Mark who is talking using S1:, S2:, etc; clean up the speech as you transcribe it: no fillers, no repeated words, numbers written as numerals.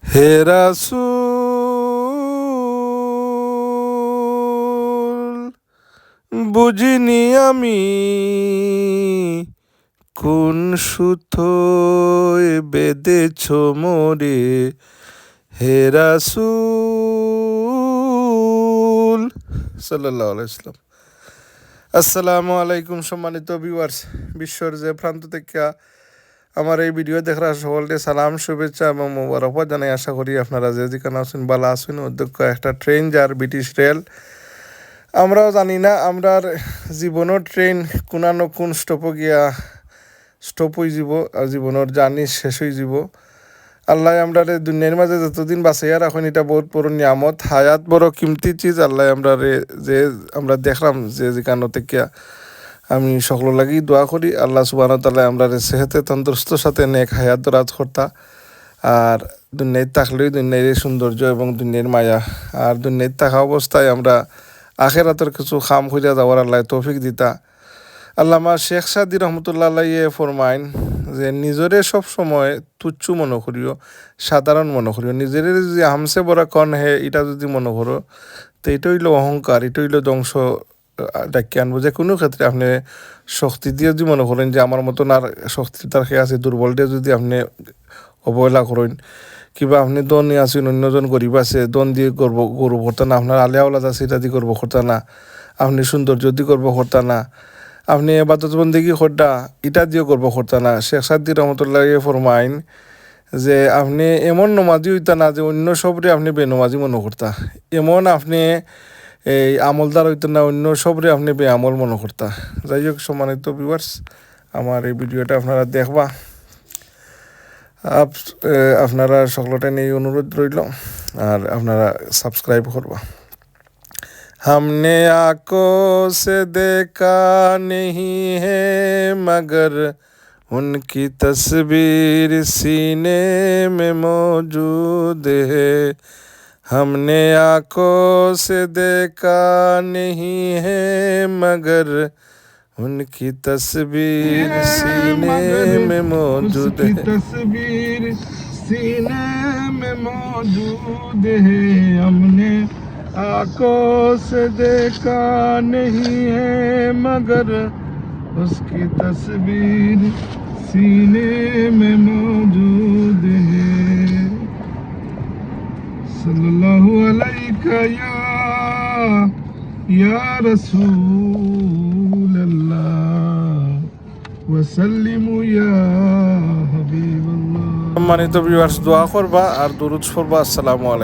S1: হে রাসূল, বুঝিনি আমি কোন সুতোয় বেঁধেছ মোরে। হে রাসূল সাল্লাল্লাহু আলাইহি ওয়াসাল্লাম। আসসালামু আলাইকুম সম্মানিত ভিউয়ার্স, বিশ্বর যে প্রান্ত থেকে আমার এই ভিডিও দেখার সকলকে সালাম, শুভেচ্ছা এবং মোবারকবাদ জানাই। আশা করি আপনারা যে যেখানে আছেন ভালো আছেন। অধ্যক্ষ একটা ট্রেন যার ব্রিটিশ রেল, আমরাও জানি না আমরার জীবনের ট্রেন কোনানো কোন স্টপে গিয়া স্টপ হয়ে যাব আর জীবনের জার্নি শেষ হয়ে যাব। আল্লাহ আমরা দুনিয়ার মাঝে যতদিন বাঁচাইয়া রাখেন এটা বহুত বড় নিয়ামত, হায়াত বড় কিমতি চিজ। আল্লাহ আমরা যে আমরা দেখলাম যে যেখানে থেকে আমি সকল লাগি দোয়া করি আল্লাহ সুবহানাহু ওয়া তাআলা আমরা সেহতে তন্দুরুস্তর সাথে নেক হায়াত দরাজ করতা। আর দুনিয়ায় থাকলেই দুনিয়ার সৌন্দর্য এবং দুনিয়ার মায়া, আর দুনিয়ায় থাকা অবস্থায় আমরা আখেরাতের কিছু খাম খুঁজা যাওয়ার আল্লাহ তৌফিক দিতা। আল্লামা শেখ সাদি রহমতুল্লাহ আলাইহি ফরমাইন যে নিজরে সব সময় তুচ্ছ মনে করিও, সাধারণ মনে করিও। নিজের যে হামসে বড় কন হে এটা যদি মনে করো তো এটা হইল অহংকার, এটা হইল ধ্বংস ডাকি আনবো। যে কোনো ক্ষেত্রে আপনি শক্তি দিয়ে যদি মনে করেন যে আমার মতন আর শক্তি তার খেয়ে আছে, দুর্বল দিয়ে যদি আপনি অবহেলা করেন, কিংবা আপনি দন আছেন অন্যজন গরিব আছে দন দিয়ে গর্ব করতে না, আপনার আলিয়া ওলাদ আছে এটা দিয়ে গর্ব করতে না, আপনি সৌন্দর্য দিয়ে গর্ব করতে না, আপনি এবাদত বন্দেগি করতা এটা দিয়ে গর্ব করতে না। শেখ সাদি রহমতুল্লাহ ফরমাইন যে আপনি এমন নমাজি হইতা না যে অন্য সবরে আপনি বেনমাজি মনে করতা, এমন আপনি এই আমলদার হইতো না অন্য সবরে আপনি বেআমল মনে করতা। যাই হোক সম্মানিত ভিউয়ার্স, আমার এই ভিডিওটা আপনারা দেখবা, আপনারা সকলটা নিয়ে অনুরোধ রইল, আর আপনারা সাবস্ক্রাইব করবা। हमने आंखों से देखा नहीं है मगर उनकी तस्वीर सीने में मौजूद है। हमने आंखों से देखा नहीं है मगर उनकी तस्वीर सीने में मौजूद है।
S2: तस्वीर सीने में मौजूद है। हमने आंखों से देखा नहीं है मगर उसकी तस्वीर सीने में मौजूद है। सल्लल्लाहु अलैहि या रसूल अल्लाह वसल्लिमु या हबीब अल्लाह।
S1: সম্মানিত ভিউয়ার্স, দোয়া করবা আর দুরূদ পড়বা। আসসালামু আলাইকুম।